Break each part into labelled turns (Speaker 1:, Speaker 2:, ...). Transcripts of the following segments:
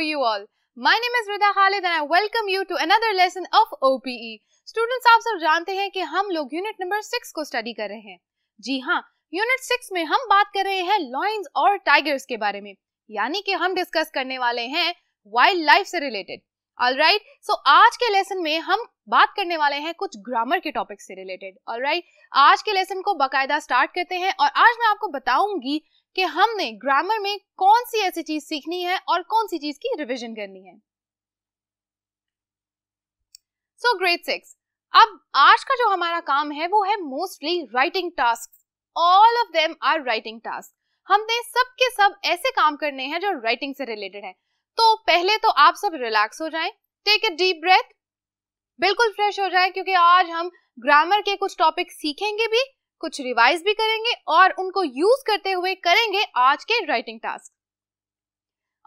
Speaker 1: you all? My name is Rida Khalid and I welcome you to another lesson of OPE. Students, आप सब जानते हैं कि हम लोग यूनिट नंबर 6 को स्टडी कर रहे हैं. जी हाँ, यूनिट 6 में हम बात कर रहे हैं लॉयंस और टाइगर्स के बारे में, यानी कि हम डिस्कस करने वाले हैं वाइल्ड लाइफ से रिलेटेड. ऑलराइट, सो आज के लेसन में हम बात करने वाले हैं कुछ ग्रामर के टॉपिक से रिलेटेड. ऑलराइट, आज के लेसन को बाकायदा स्टार्ट करते हैं और आज मैं आपको बताऊंगी कि हमने ग्रामर में कौन सी ऐसी चीज सीखनी है और कौन सी चीज की रिवीजन करनी है. सो ग्रेड 6, अब आज का जो हमारा काम है वो है mostly writing task. All of them are writing task. हमने सब के सब ऐसे काम करने हैं जो राइटिंग से रिलेटेड है. तो पहले तो आप सब रिलैक्स हो जाएं, टेक अ डीप ब्रेथ, बिल्कुल फ्रेश हो जाएं, क्योंकि आज हम ग्रामर के कुछ टॉपिक सीखेंगे भी, कुछ रिवाइज भी करेंगे और उनको यूज करते हुए करेंगे आज के writing task.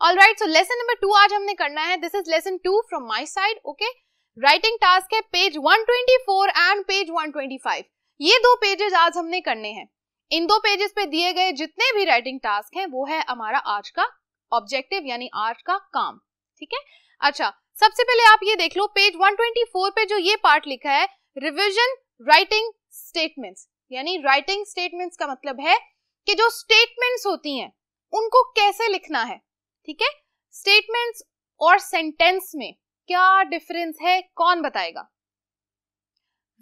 Speaker 1: Alright, so lesson number 2 आज हमने करना है. This is lesson 2 from my side. Okay, writing task है पेज 124 एंड पेज 125. ये दो पेजेस आज हमने करने हैं. इन दो पेजेस पे दिए गए जितने भी राइटिंग टास्क हैं वो है हमारा आज का ऑब्जेक्टिव, यानी आज का काम. ठीक है. अच्छा, सबसे पहले आप ये देख लो, पेज 124 पे जो ये पार्ट लिखा है, रिविजन राइटिंग स्टेटमेंट्स, यानी राइटिंग स्टेटमेंट्स का मतलब है कि जो स्टेटमेंट्स होती हैं उनको कैसे लिखना है. ठीक है. स्टेटमेंट्स और सेंटेंस में क्या डिफरेंस है, कौन बताएगा?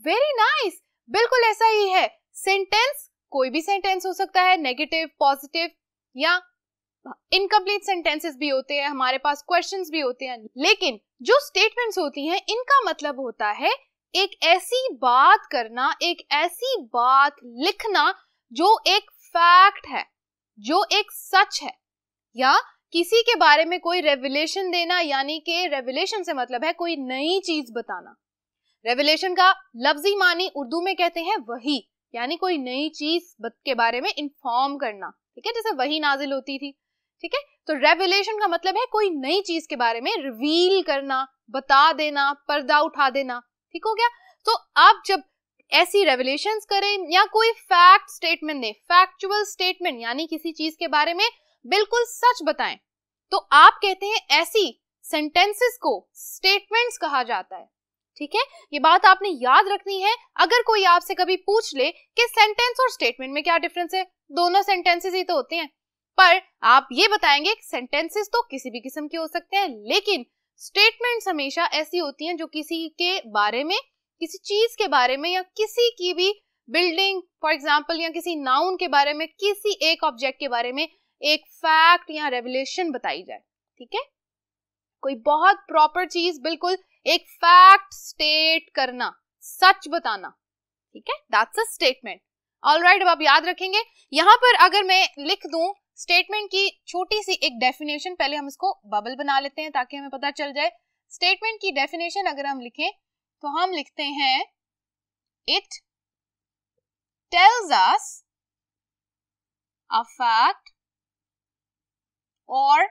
Speaker 1: वेरी नाइस, बिल्कुल ऐसा ही है. सेंटेंस कोई भी सेंटेंस हो सकता है, नेगेटिव, पॉजिटिव या इनकम्प्लीट सेंटेंसेस भी होते हैं, हमारे पास क्वेश्चंस भी होते हैं. लेकिन जो स्टेटमेंट्स होती हैं इनका मतलब होता है एक ऐसी बात करना, एक ऐसी बात लिखना जो एक फैक्ट है, जो एक सच है, या किसी के बारे में कोई रेवलेशन देना, यानी कि रेवलेशन से मतलब है कोई नई चीज बताना. रेवलेशन का लफ्जी मानी उर्दू में कहते हैं वही, यानी कोई नई चीज के बारे में इंफॉर्म करना. ठीक है, जैसे वही नाजिल होती थी. ठीक है, तो रेवलेशन का मतलब है कोई नई चीज के बारे में रिवील करना, बता देना, पर्दा उठा देना. ठीक हो गया. तो आप जब ऐसी रेवलेशंस करें या कोई फैक्ट स्टेटमेंट दें, फैक्चुअल स्टेटमेंट, यानी किसी चीज के बारे में बिल्कुल सच बताएं, तो आप कहते हैं ऐसी सेंटेंसेस को स्टेटमेंट्स कहा जाता है. ठीक है, ये बात आपने याद रखनी है. अगर कोई आपसे कभी पूछ ले कि सेंटेंस और स्टेटमेंट में क्या डिफरेंस है, दोनों सेंटेंसेस ही तो होते हैं, पर आप ये बताएंगे सेंटेंसेस तो किसी भी किस्म के हो सकते हैं, लेकिन स्टेटमेंट्स हमेशा ऐसी होती हैं जो किसी के बारे में, किसी चीज के बारे में, या किसी की भी बिल्डिंग फॉर एग्जांपल, या किसी नाउन के बारे में, किसी एक ऑब्जेक्ट के बारे में एक फैक्ट या रेवलेशन बताई जाए. ठीक है, कोई बहुत प्रॉपर चीज, बिल्कुल एक फैक्ट स्टेट करना, सच बताना. ठीक है, दैट्स अ स्टेटमेंट. ऑलराइट, अब आप याद रखेंगे. यहां पर अगर मैं लिख दूं स्टेटमेंट की छोटी सी एक डेफिनेशन, पहले हम इसको बबल बना लेते हैं ताकि हमें पता चल जाए. स्टेटमेंट की डेफिनेशन अगर हम लिखें तो हम लिखते हैं it tells us a fact और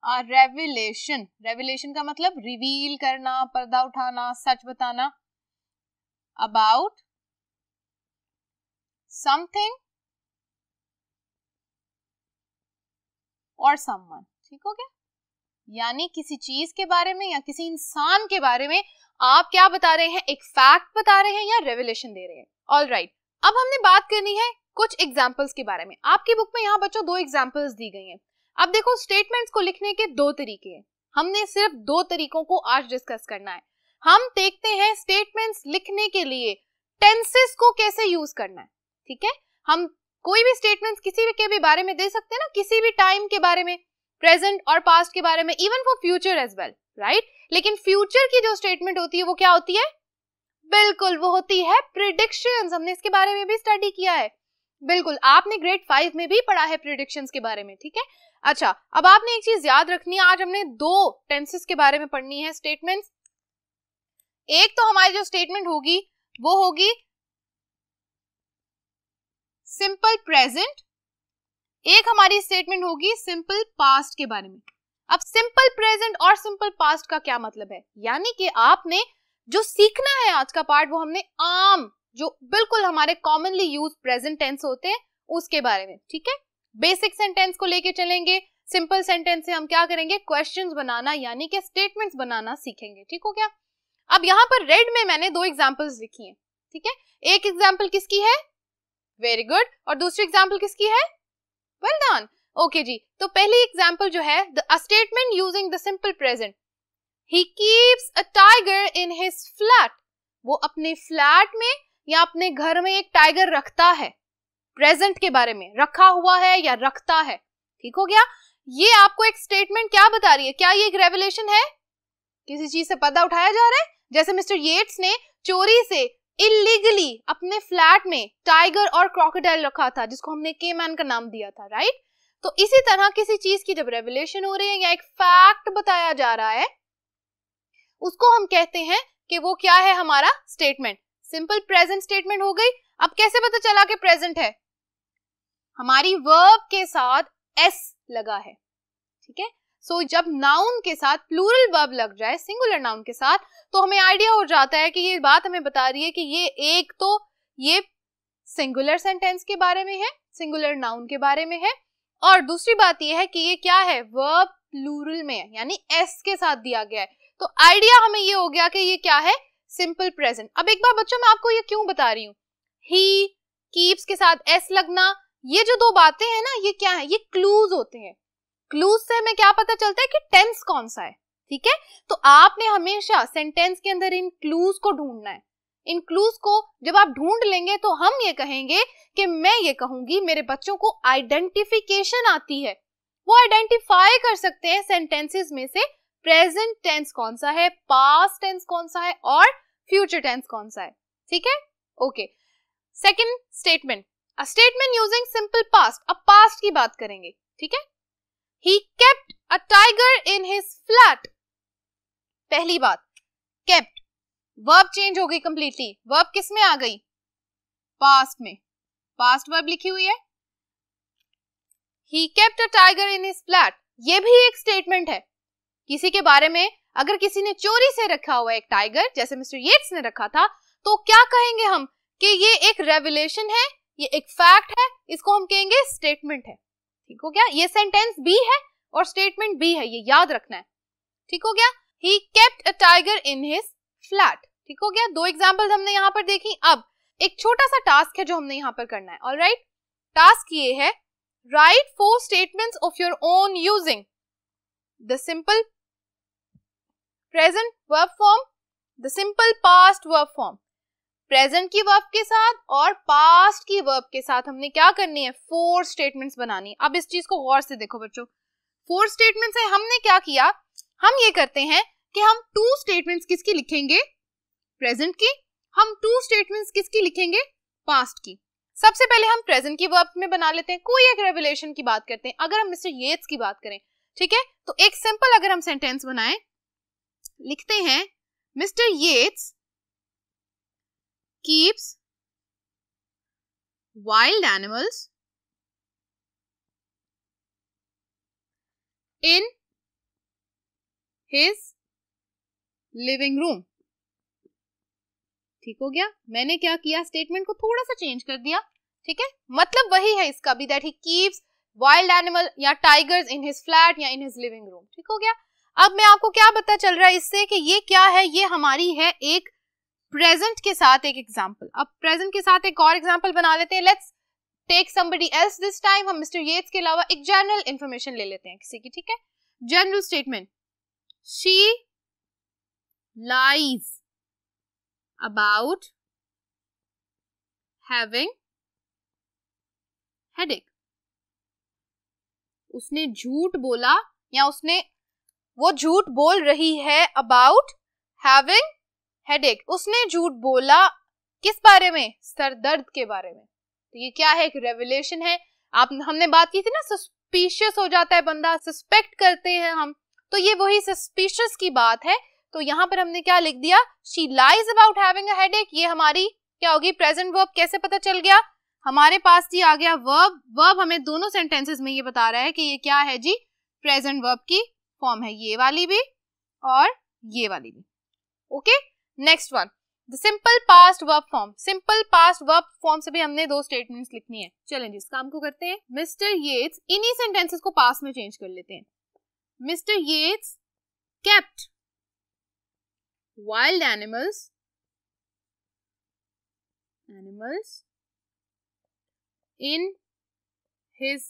Speaker 1: अ रेवलेशन. रेवलेशन का मतलब रिवील करना, पर्दा उठाना, सच बताना, अबाउट समथिंग और समवन. ठीक हो गया, यानी किसी चीज के बारे में या किसी इंसान के बारे में आप क्या बता रहे हैं, एक फैक्ट बता रहे हैं या रेवलेशन दे रहे हैं. ऑलराइट, अब हमने बात करनी है कुछ एग्जांपल्स के बारे में. आपकी बुक में यहाँ बच्चों 2 एग्जांपल्स दी गई हैं. अब देखो, स्टेटमेंट्स को लिखने के 2 तरीके हैं. हमने सिर्फ 2 तरीकों को आज डिस्कस करना है. हम देखते हैं स्टेटमेंट्स लिखने के लिए टेंसेस को कैसे यूज करना है. ठीक है, हम कोई भी स्टेटमेंट्स किसी के भी बारे में दे सकते हैं ना, किसी भी टाइम के बारे में, प्रेजेंट और पास्ट के बारे में, even for future as well, right. लेकिन फ्यूचर की जो स्टेटमेंट होती है वो क्या होती है? बिल्कुल वो होती है प्रेडिक्शंस. हमने इसके बारे में भी स्टडी किया है. बिल्कुल, आपने ग्रेड 5 में भी पढ़ा है प्रेडिक्शंस के बारे में. ठीक है. अच्छा, अब आपने एक चीज याद रखनी है, आज हमने 2 टेंसेस के बारे में पढ़नी है, स्टेटमेंट्स. एक तो हमारी जो स्टेटमेंट होगी वो होगी सिंपल प्रेजेंट, एक हमारी स्टेटमेंट होगी सिंपल पास्ट के बारे में. अब सिंपल प्रेजेंट और सिंपल पास्ट का क्या मतलब है, यानी कि आपने जो सीखना है आज का पार्ट वो हमने आम, जो बिल्कुल हमारे कॉमनली यूज प्रेजेंट टेंस होते हैं उसके बारे में. ठीक है, बेसिक सेंटेंस को लेके चलेंगे, सिंपल सेंटेंस से हम क्या करेंगे, क्वेश्चंस बनाना यानी कि स्टेटमेंट्स बनाना सीखेंगे। ठीक हो गया। अब यहाँ पर रेड में मैंने 2 एग्जांपल्स लिखी हैं। ठीक है, एक एग्जांपल किसकी है, वेरी गुड, और दूसरी एग्जांपल किसकी है, वेल डन। ओके जी, तो पहली एग्जांपल जो है, a statement using the simple present, he keeps a tiger in his flat, वो अपने फ्लैट में या अपने घर में एक टाइगर रखता है। प्रेजेंट के बारे में, रखा हुआ है या रखता है। ठीक हो गया। ये आपको एक स्टेटमेंट क्या बता रही है, क्या ये एक रेवलेशन है, किसी चीज से पर्दा उठाया जा रहा है। जैसे मिस्टर येट्स ने चोरी से इलीगली अपने फ्लैट में टाइगर और क्रोकोडाइल रखा था, जिसको हमने केमैन का नाम दिया था, राइट। तो इसी तरह किसी चीज की जब रेवलेशन हो रही है या एक फैक्ट बताया जा रहा है, उसको हम कहते हैं कि वो क्या है, हमारा स्टेटमेंट। सिंपल प्रेजेंट स्टेटमेंट हो गई। अब कैसे पता चला कि प्रेजेंट है, हमारी वर्ब के साथ एस लगा है। ठीक है, सो जब नाउन के साथ प्लूरल वर्ब लग जाए सिंगुलर नाउन के साथ, तो हमें आइडिया हो जाता है कि ये बात हमें बता रही है कि ये एक तो ये सिंगुलर सेंटेंस के बारे में है, सिंगुलर नाउन के बारे में है, और दूसरी बात ये है कि ये क्या है, वर्ब प्लूरल में है, यानी एस के साथ दिया गया है। तो आइडिया हमें ये हो गया कि ये क्या है, सिंपल प्रेजेंट। अब एक बार बच्चों मैं आपको ये क्यों बता रही हूँ, ही कीप्स के साथ एस लगना, ये जो 2 बातें हैं ना, ये क्या है, ये क्लूज होते हैं। क्लूज से हमें क्या पता चलता है कि टेंस कौन सा है। ठीक है, तो आपने हमेशा सेंटेंस के अंदर इन क्लूज को ढूंढना है। इन क्लूज को जब आप ढूंढ लेंगे तो हम ये कहेंगे कि मैं ये कहूंगी मेरे बच्चों को आइडेंटिफिकेशन आती है, वो आइडेंटिफाई कर सकते हैं सेंटेंसेस में से प्रेजेंट टेंस कौन सा है, पास्ट टेंस कौन सा है और फ्यूचर टेंस कौन सा है। ठीक है, okay. Second statement, a statement using simple past, अब पास्ट की बात करेंगे। ठीक है, he kept a tiger in his flat। पहली बात, kept, वर्ब चेंज हो गई कंप्लीटली, वर्ब किस में आ गई, पास्ट में, पास्ट वर्ब लिखी हुई है। he kept a tiger in his flat, ये भी एक स्टेटमेंट है किसी के बारे में। अगर किसी ने चोरी से रखा हुआ एक टाइगर, जैसे मिस्टर येट्स ने रखा था, तो क्या कहेंगे हम कि ये एक रेवलेशन है, ये एक फैक्ट है, इसको हम कहेंगे स्टेटमेंट है। ठीक हो गया, ये सेंटेंस भी है और स्टेटमेंट भी है, ये याद रखना है। ठीक हो गया, he kept a tiger in his flat। ठीक हो गया, 2 एग्जांपल्स हमने यहाँ पर देखी। अब एक छोटा सा टास्क है जो हमने यहाँ पर करना है। ऑलराइट, टास्क ये है, right 4 statements of your own using the simple present verb form, the simple past verb form. Present की वर्ब के साथ और पास्ट की वर्ब के साथ हमने क्या करनी है, 4 स्टेटमेंट्स बनानी। अब इस चीज को गौर से देखो बच्चों, 4 स्टेटमेंट्स है, हमने क्या किया, हम ये करते हैं कि हम 2 स्टेटमेंट्स किसकी लिखेंगे, प्रेजेंट की, हम 2 स्टेटमेंट्स किसकी लिखेंगे, पास्ट की। सबसे पहले हम प्रेजेंट की वर्ब में बना लेते हैं, कोई एक रेवलेशन की बात करते हैं। अगर हम मिस्टर येट्स की बात करें, ठीक है, तो एक सिंपल अगर हम सेंटेंस बनाएं, लिखते हैं mister Yeats keeps wild animals in his living room। ठीक हो गया, मैंने क्या किया, स्टेटमेंट को थोड़ा सा चेंज कर दिया। ठीक है, मतलब वही है इसका भी, that he keeps wild animal या टाइगर्स इन हिज फ्लैट या इन हिज लिविंग रूम। ठीक हो गया। अब मैं आपको क्या पता चल रहा है इससे कि ये क्या है, ये हमारी है एक प्रेजेंट के साथ एक एग्जांपल। अब प्रेजेंट के साथ एक और एग्जांपल बना लेते हैं। Let's take somebody else this time. हम मिस्टर येट्स के अलावा एक जनरल इंफॉर्मेशन ले लेते हैं किसी की। ठीक है, general statement, she lies about having headache. उसने झूठ बोला या वो झूठ बोल रही है अबाउट हैविंग हेडेक। उसने झूठ बोला किस बारे में, सर दर्द के बारे में। तो ये क्या है, एक रेवलेशन है। हमने बात की थी ना, सस्पिशियस हो जाता है बंदा, सस्पेक्ट करते हैं हम, तो ये वही सस्पिशियस की बात है। तो यहाँ पर हमने क्या लिख दिया, she lies about having a headache. ये हमारी क्या होगी, प्रेजेंट वर्ब। कैसे पता चल गया, हमारे पास जी आ गया वर्ब। वर्ब हमें दोनों सेंटेंसेस में ये बता रहा है कि ये क्या है जी, प्रेजेंट वर्ब की फॉर्म है, ये वाली भी और ये वाली भी। Okay, next one, the simple past verb form, simple past verb form से भी हमने 2 स्टेटमेंट्स लिखनी है। चलें जिस काम को करते हैं। मिस्टर येट्स, इन्हीं सेंटेंसेस को पास्ट में चेंज कर लेते हैं। Mister Yeats kept wild animals in his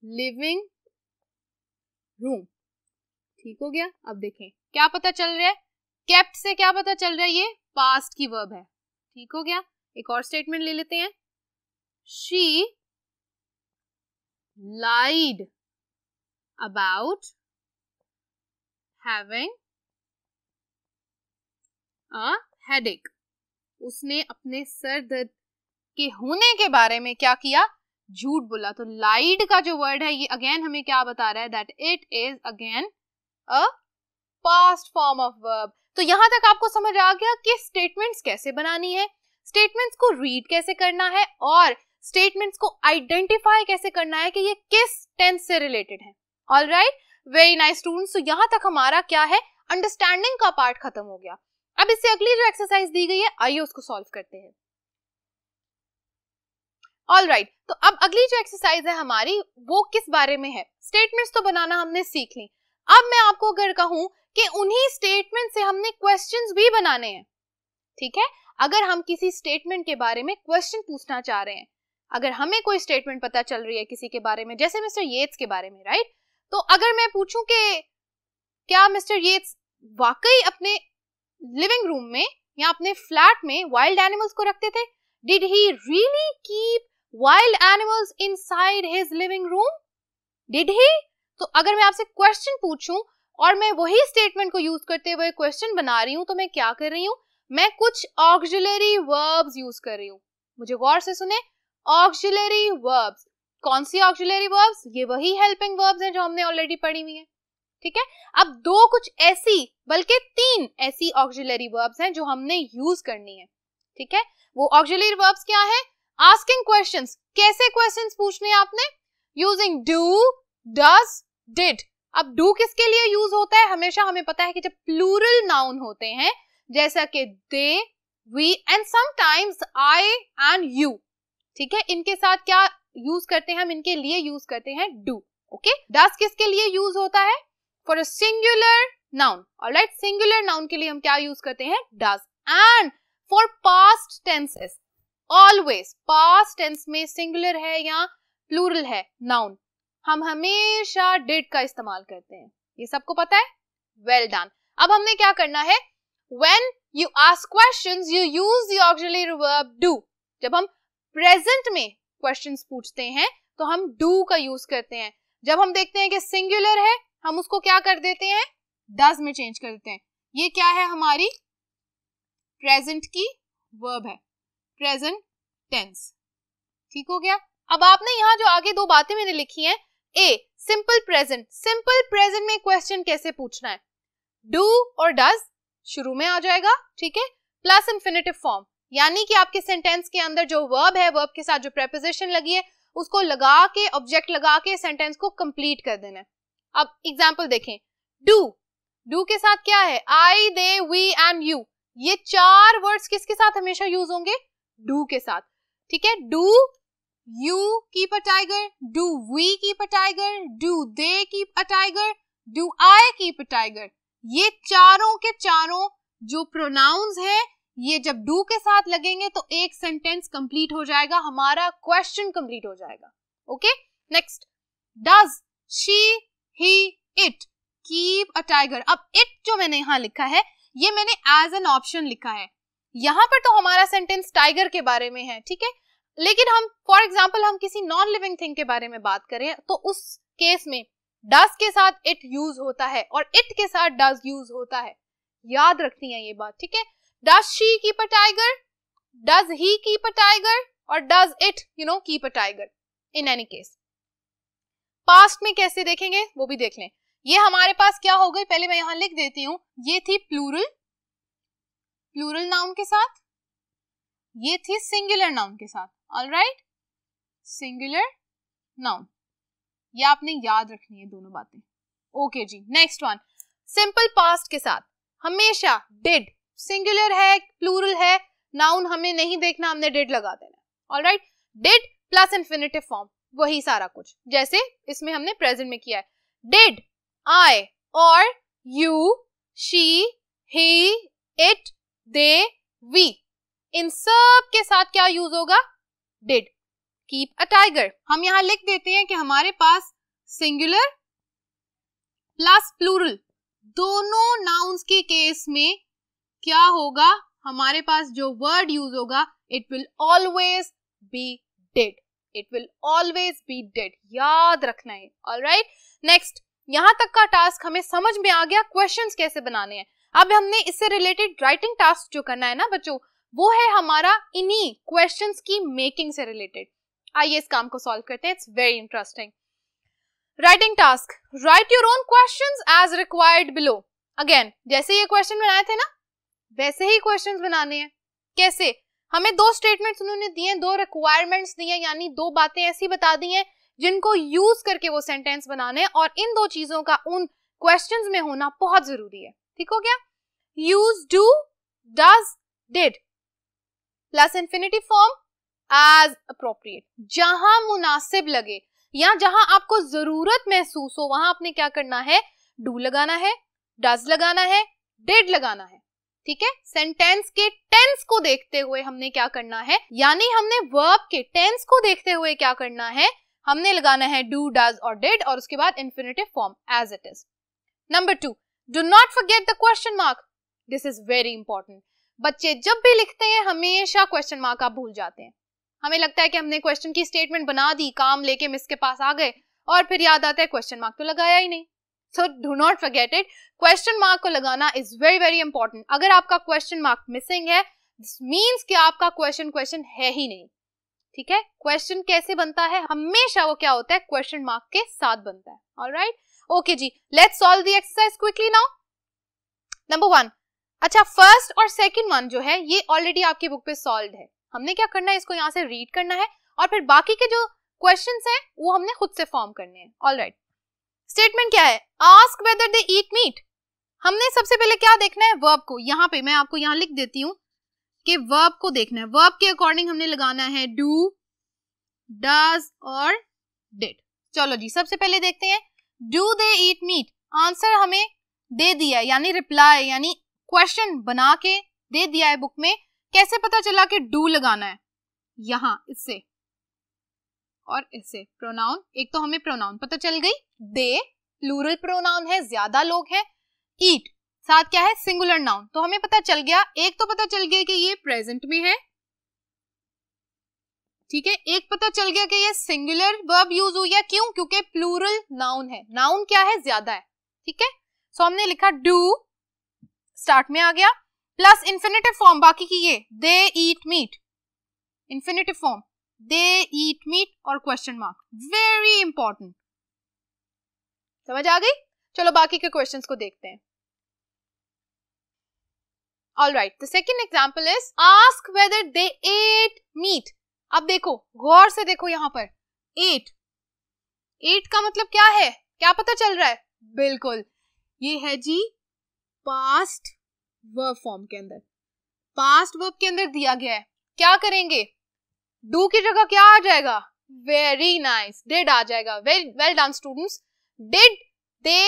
Speaker 1: living room। ठीक हो गया। अब देखें क्या पता चल रहा है, kept से क्या पता चल रहा है, ये पास्ट की वर्ब है। ठीक हो गया। एक और स्टेटमेंट ले लेते हैं। she lied about having a headache। उसने अपने सर दर्द के होने के बारे में क्या किया, झूठ बोला। तो लाइड का जो वर्ड है ये अगेन हमें क्या बता रहा है, that it is again a past form of verb. तो यहां तक आपको समझ आ गया कि स्टेटमेंट्स कैसे बनानी है, स्टेटमेंट्स को रीड कैसे करना है और स्टेटमेंट्स को आइडेंटिफाई कैसे करना है कि ये किस टेंस से रिलेटेड है। Alright, very nice students. तो यहां तक हमारा क्या है, अंडरस्टैंडिंग का पार्ट खत्म हो गया। अब इससे अगली जो एक्सरसाइज दी गई है, आइए उसको सॉल्व करते हैं। ऑलराइट, तो अब अगली जो एक्सरसाइज है हमारी वो किस बारे में है, स्टेटमेंट्स तो बनाना हमने सीख ली। अब मैं आपको अगर कहूं कि उन्हीं स्टेटमेंट से हमने क्वेश्चंस भी बनाने हैं, ठीक है। अगर हम किसी स्टेटमेंट के बारे में क्वेश्चन पूछना चाह रहे हैं, अगर हमें कोई स्टेटमेंट पता चल रही है किसी के बारे में, जैसे मिस्टर येट्स के बारे में, राइट, तो अगर मैं पूछूं कि क्या मिस्टर येट्स वाकई अपने लिविंग रूम में या अपने फ्लैट में वाइल्ड एनिमल्स को रखते थे, did he really keep wild animals inside his living room, did he. तो अगर मैं आपसे क्वेश्चन पूछूं और मैं वही स्टेटमेंट को यूज करते हुए क्वेश्चन बना रही हूं, तो मैं क्या कर रही हूं, मैं कुछ ऑक्सिलरी वर्ब्स यूज कर रही हूं। मुझे गौर से सुने, ऑक्सिलरी वर्ब्स। कौन सी ऑक्सिलरी वर्ब्स, ये वही हेल्पिंग वर्ब्स हैं जो हमने ऑलरेडी पढ़ी हुई है। ठीक है, अब 2 कुछ ऐसी बल्कि 3 ऐसी ऑक्सिलरी वर्ब्स हैं जो हमने यूज करनी है। ठीक है, वो ऑक्सिलरी वर्ब्स क्या है, आस्किंग क्वेश्चंस। कैसे क्वेश्चंस पूछने हैं आपने, यूजिंग डू, डज, डिड। अब डू किसके लिए यूज होता है, हमेशा हमें पता है कि जब प्लूरल नाउन होते हैं जैसा कि they, we and sometimes I and you, ठीक है, इनके साथ क्या यूज करते हैं हम, इनके लिए यूज करते हैं डू। ओके, डज किसके लिए यूज होता है, for a singular noun. Alright, singular noun के लिए हम क्या यूज करते हैं, does. And for past tenses, always past tense में सिंगुलर है या प्लूरल है नाउन, हम हमेशा डिड का इस्तेमाल करते हैं। ये सबको पता है, वेल डन। अब हमने क्या करना है, when you ask questions you use the auxiliary verb do. जब हम प्रेजेंट में क्वेश्चंस पूछते हैं तो हम डू का यूज करते हैं। जब हम देखते हैं कि सिंगुलर है हम उसको क्या कर देते हैं, डज में चेंज कर देते हैं। ये क्या है, हमारी प्रेजेंट की वर्ब है, प्रेजेंट टेंस। ठीक हो गया। अब आपने यहाँ जो आगे 2 बातें मैंने लिखी हैं, a simple present, simple present में क्वेश्चन कैसे पूछना है, डू और डज शुरू में आ जाएगा, ठीक है, प्लस इन्फिनिटिव फॉर्म, यानी कि आपके सेंटेंस के अंदर जो वर्ब है, वर्ब के साथ जो प्रेपोजिशन लगी है उसको लगा के, ऑब्जेक्ट लगा के सेंटेंस को कंप्लीट कर देना है। अब एग्जांपल देखें, डू, डू के साथ क्या है, आई, दे, वी एंड यू। ये 4 वर्ड्स किसके साथ हमेशा यूज होंगे, डू के साथ। ठीक है, do you keep a tiger, do we keep a tiger, do they keep a tiger, do I keep a tiger. ये चारों के चारों जो प्रोनाउंस है, ये जब डू के साथ लगेंगे तो एक सेंटेंस कंप्लीट हो जाएगा, हमारा क्वेश्चन कंप्लीट हो जाएगा। Okay, next, does she, he, it keep a tiger. अब इट जो मैंने यहां लिखा है ये मैंने एज एन ऑप्शन लिखा है, यहां पर तो हमारा सेंटेंस टाइगर के बारे में है, ठीक है, लेकिन हम फॉर एग्जांपल हम किसी नॉन लिविंग थिंग के बारे में बात करें तो उस केस में डज के साथ इट यूज होता है और इट के साथ डज यूज होता है। याद रखनी है ये बात, ठीक है। Does she keep a tiger, does he keep a tiger और does it keep a tiger. In any case past में कैसे देखेंगे वो भी देख लें। ये हमारे पास क्या हो गई, पहले मैं यहां लिख देती हूं, ये थी प्लूरल, प्लूरल नाउन के साथ, ये थी सिंगुलर नाउन के साथ। ऑलराइट, सिंगुलर नाउन, ये आपने याद रखनी है दोनों बातें। ओके जी, नेक्स्ट वन, सिंपल पास्ट के साथ हमेशा डिड, सिंगुलर है, प्लूरल है, नाउन हमें नहीं देखना, हमने डिड लगा देना। Alright, did plus infinitive form, वही सारा कुछ जैसे इसमें हमने प्रेजेंट में किया है। डिड आई और you, she, he, it, they, we, इन सब के साथ क्या यूज होगा? डिड। कीप अ टाइगर, हम यहां लिख देते हैं कि हमारे पास सिंगुलर प्लस प्लूरल दोनों नाउन्स के केस में क्या होगा? हमारे पास जो वर्ड यूज होगा it will always be did, it will always be did, याद रखना है। ऑलराइट, नेक्स्ट, यहां तक का टास्क हमें समझ में आ गया क्वेश्चंस कैसे बनाने हैं। अब हमने इससे रिलेटेड राइटिंग टास्क जो करना है ना बच्चों, वो है हमारा इन्हीं क्वेश्चंस की मेकिंग से रिलेटेड। आइए इस काम को सॉल्व करते हैं, it's very interesting. Writing task, write your own questions as required below. Again, जैसे ये क्वेश्चन बनाए थे ना वैसे ही क्वेश्चंस बनाने हैं। कैसे? हमें दो स्टेटमेंट्स उन्होंने दिए, दो रिक्वायरमेंट्स दिए, यानी दो बातें ऐसी बता दी हैं जिनको यूज करके वो सेंटेंस बनाने हैं, और इन दो चीजों का उन क्वेश्चंस में होना बहुत जरूरी है। ठीक हो गया? Use do, does, did plus infinitive form age appropriate, जहां मुनासिब लगे या जहां आपको जरूरत महसूस हो वहां आपने क्या करना है? डू लगाना है, डज लगाना है, डिड लगाना है। ठीक है, सेंटेंस के टेंस को देखते हुए हमने क्या करना है, यानी हमने वर्ब के टेंस को देखते हुए क्या करना है, हमने लगाना है डू, डज और डिड, और उसके बाद infinitive form as it is. Number 2, do not forget the question mark, this is very important. बच्चे जब भी लिखते हैं हमेशा क्वेश्चन मार्क आप भूल जाते हैं। हमें लगता है कि हमने क्वेश्चन की स्टेटमेंट बना दी, काम लेके मिस के पास आ गए, और फिर याद आता है क्वेश्चन मार्क तो लगाया ही नहीं। So do not forget it, question mark को लगाना इज वेरी वेरी इंपॉर्टेंट। अगर आपका क्वेश्चन मार्क मिसिंग है, दिस मीन्स कि आपका क्वेश्चन है ही नहीं। ठीक है, क्वेश्चन कैसे बनता है? हमेशा वो क्या होता है? क्वेश्चन मार्क के साथ बनता है। ऑलराइट, ओके जी, let's solve the exercise quickly now. Number 1, अच्छा, फर्स्ट और सेकंड वन जो है ये ऑलरेडी आपकी बुक पे सॉल्व है। हमने क्या करना है, इसको यहाँ से रीड करना है और फिर बाकी के जो क्वेश्चंस हैं वो हमने खुद से फॉर्म करने हैं। ऑलराइट, स्टेटमेंट क्या है? आस्क वेदर दे ईट मीट। हमने सबसे पहले क्या देखना है? वर्ब को। यहाँ पे मैं आपको यहाँ लिख देती हूँ कि वर्ब को देखना है। वर्ब के अकॉर्डिंग हमने लगाना है डू, डज और डिड। चलो जी, सबसे पहले देखते हैं do they eat meat. Answer हमें दे दिया है, यानी रिप्लाई, यानी क्वेश्चन बना के दे दिया है बुक में। कैसे पता चला कि डू लगाना है? यहां इससे और इससे। प्रोनाउन, एक तो हमें प्रोनाउन पता चल गई, दे प्लूरल प्रोनाउन है, ज्यादा लोग हैं। ईट साथ क्या है? सिंगुलर नाउन, तो हमें पता चल गया, एक तो पता चल गया कि ये प्रेजेंट में है। ठीक है, एक पता चल गया कि ये सिंगुलर वर्ब यूज हुई है। क्यों? क्योंकि प्लूरल नाउन है, नाउन क्या है? ज्यादा है। ठीक है, सो हमने लिखा डू, स्टार्ट में आ गया, प्लस इन्फिनिटिव फॉर्म बाकी की ये दे ईट मीट, इन्फिनिटिव फॉर्म दे ईट मीट और क्वेश्चन मार्क, वेरी इंपॉर्टेंट। समझ आ गई? चलो बाकी के क्वेश्चंस को देखते हैं। Alright, the second example is ask whether they ate meat. अब देखो, गौर से देखो, यहां पर एट, एट का मतलब क्या है? क्या पता चल रहा है? बिल्कुल, ये है जी पास्ट वर्ब फॉर्म के अंदर, पास्ट वर्ब के अंदर दिया गया है। क्या करेंगे? डू की जगह क्या आ जाएगा? वेरी नाइस, डिड आ जाएगा। Well done students, did they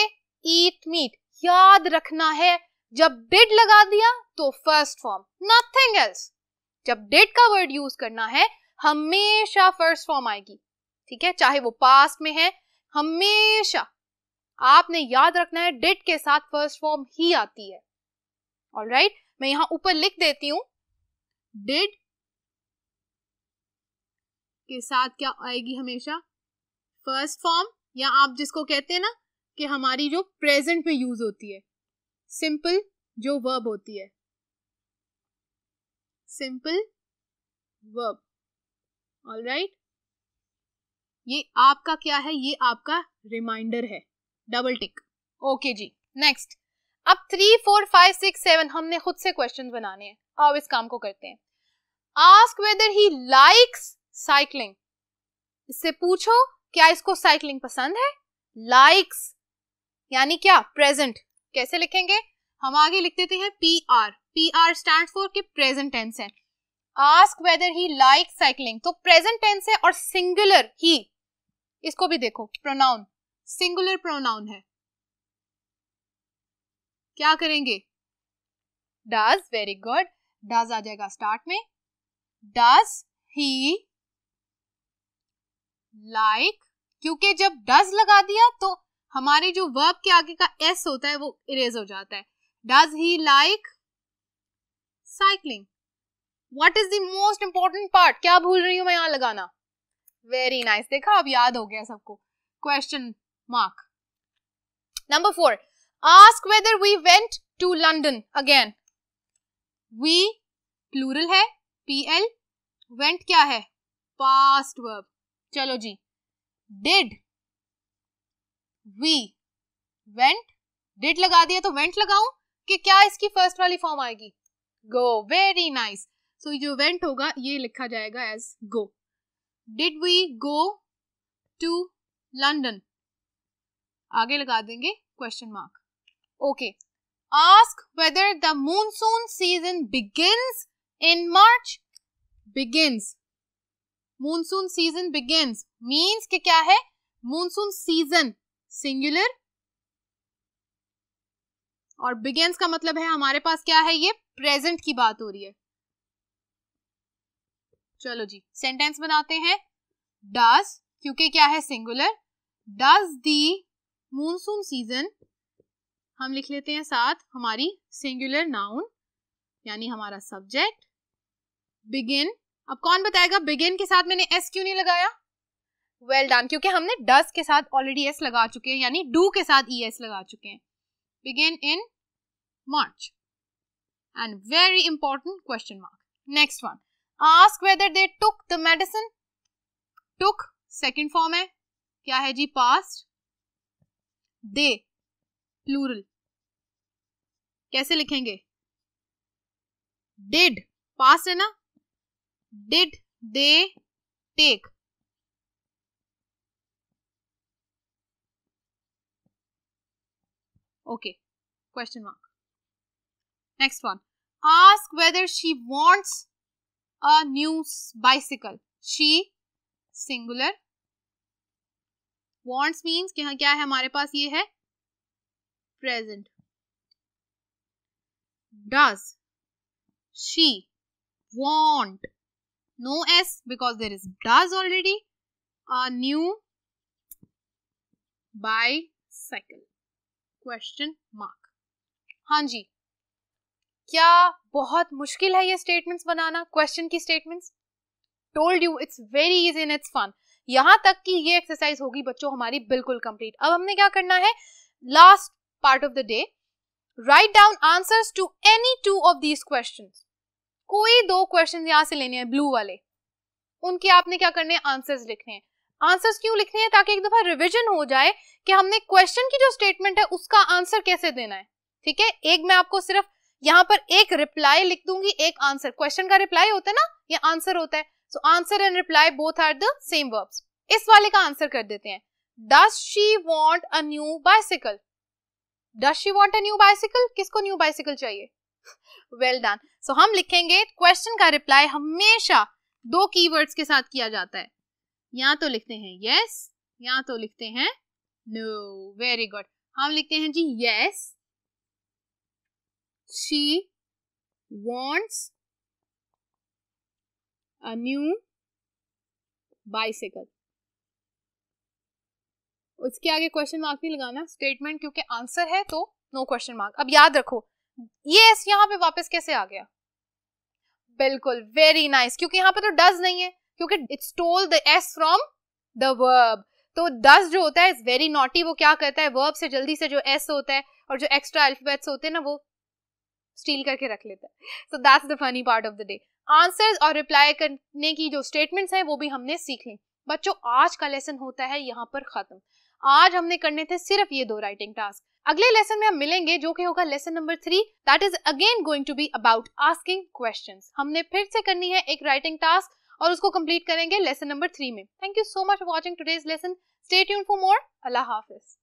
Speaker 1: eat meat. याद रखना है, जब डिड लगा दिया तो फर्स्ट फॉर्म, नथिंग एल्स। जब डिड का वर्ड यूज करना है हमेशा फर्स्ट फॉर्म आएगी। ठीक है, चाहे वो पास्ट में है, हमेशा आपने याद रखना है डिड के साथ फर्स्ट फॉर्म ही आती है। ऑलराइट, मैं यहां ऊपर लिख देती हूं, डिड के साथ क्या आएगी? हमेशा फर्स्ट फॉर्म, या आप जिसको कहते हैं ना कि हमारी जो प्रेजेंट में यूज होती है, सिंपल जो वर्ब होती है, सिंपल वर्ब। ऑलराइट, ये आपका क्या है? ये आपका रिमाइंडर है, डबल टिक। ओके जी, नेक्स्ट। अब 3, 4, 5, 6, 7 हमने खुद से क्वेश्चंस बनाने हैं। आओ इस काम को करते हैं। Ask weather he likes cycling. इससे पूछो क्या इसको साइकिलिंग पसंद है? लाइक्स यानी क्या? प्रेजेंट। कैसे लिखेंगे? हम आगे लिख देते हैं PR। PR स्टैंड फॉर कि प्रेजेंट टेंस है. आस्क वेदर ही लाइक साइकिलिंग, तो प्रेजेंट टेंस है और सिंगुलर ही. इसको भी देखो, प्रोनाउन सिंगुलर प्रोनाउन है. क्या करेंगे? डज. Very good. डज आ जाएगा स्टार्ट में. डज ही लाइक, क्योंकि जब डज लगा दिया तो हमारे जो वर्ब के आगे का एस होता है वो इरेज हो जाता है. Does he like cycling. What is the most important part? क्या भूल रही हूं मैं यहां लगाना? Very nice. देखा, अब याद हो गया सबको. Question mark. Number 4, ask whether we went to London. Again we plural है, PL. वेंट क्या है? Past verb. चलो जी, डिड वी वेंट. डिड लगा दिया तो वेंट लगाऊं कि क्या इसकी फर्स्ट वाली फॉर्म आएगी? गो. Very nice. सो जो वेंट होगा ये लिखा जाएगा as go. Did we go to London. आगे लगा देंगे question mark. Okay. Ask whether the monsoon season begins in March. Begins, monsoon season begins means कि क्या है? मॉनसून सीजन सिंगुलर और बिगिंस का मतलब है हमारे पास क्या है? ये प्रेजेंट की बात हो रही है. चलो जी, सेंटेंस बनाते हैं. डज, क्योंकि क्या है? Singular. Does the monsoon season, हम लिख लेते हैं साथ हमारी सिंगुलर नाउन यानी हमारा सब्जेक्ट. बिगिन, अब कौन बताएगा बिगिन के साथ मैंने एस क्यों नहीं लगाया? वेल डन, क्योंकि हमने डज के साथ ऑलरेडी एस लगा चुके हैं, यानी डू के साथ ES लगा चुके हैं. Begin in March. And very important question mark. Next one, ask whether they took the medicine. Took second form है, क्या है जी? पास्ट. दे प्लूरल, कैसे लिखेंगे? डिड, पास्ट है ना? Did they take. Okay, question mark. Next one, ask whether she wants a new bicycle. She singular. Wants means कि क्या है हमारे पास? ये है present. Does she want, no S because there is does already, a new bicycle. Question mark. हाँ जी, क्या बहुत मुश्किल है ये स्टेटमेंट्स बनाना? क्वेश्चन की statements. Told you it's very easy and it's fun. यहां तक कि ये एक्सरसाइज होगी बच्चों हमारी बिल्कुल कंप्लीट. अब हमने क्या करना है? Last part of the day, write down answers to any 2 of these questions. कोई 2 क्वेश्चन यहां से लेने हैं ब्लू वाले, उनके आपने क्या करने हैं? आंसर्स लिखने हैं. आंसर्स क्यों लिखने हैं? ताकि एक दफा रिवीजन हो जाए कि हमने क्वेश्चन की जो स्टेटमेंट है उसका आंसर कैसे देना है. ठीक है, एक मैं आपको सिर्फ यहाँ पर एक रिप्लाई लिख दूंगी, एक आंसर. क्वेश्चन का रिप्लाई होता है ना, ये आंसर होता है. So answer and reply both are the same verbs. इस वाले का आंसर कर देते हैं. Does she want a new bicycle. Does she want a new bicycle, किसको न्यू बाइसिकल चाहिए? Well done. सो हम लिखेंगे क्वेश्चन का रिप्लाई हमेशा 2 कीवर्ड्स के साथ किया जाता है. या तो लिखते हैं yes, या तो लिखते हैं no. Very good. हम लिखते हैं जी yes, she wants a new bicycle. उसके आगे क्वेश्चन मार्क नहीं लगाना, स्टेटमेंट क्योंकि आंसर है तो नो क्वेश्चन मार्क. अब याद रखो ये एस यहाँ पे वापस कैसे आ गया? बिल्कुल, वेरी नाइस, क्योंकि यहाँ पे तो डज नहीं है, क्योंकि it's stole the S from the verb. तो डज जो होता है इज वेरी नॉटी. वो क्या करता है? वर्ब से जल्दी से जो एस होता है और जो एक्स्ट्रा अल्फाबेट्स होते हैं ना वो स्टील करके रख लेता है. So that's the funny part of the day. Answers और रिप्लाई करने की जो स्टेटमेंट्स हैं वो भी हमने सीख ली. बच्चों आज का लेसन होता है यहाँ पर खत्म. आज हमने करने थे सिर्फ ये 2 राइटिंग टास्क. अगले लेसन में हम मिलेंगे जो कि होगा lesson number 3. That is again going to be about asking questions. हमने फिर से करनी है एक राइटिंग टास्क और उसको कंप्लीट करेंगे लेसन नंबर 3 में. Thank you so much for watching today's lesson. Stay tuned for more. Allah Hafiz.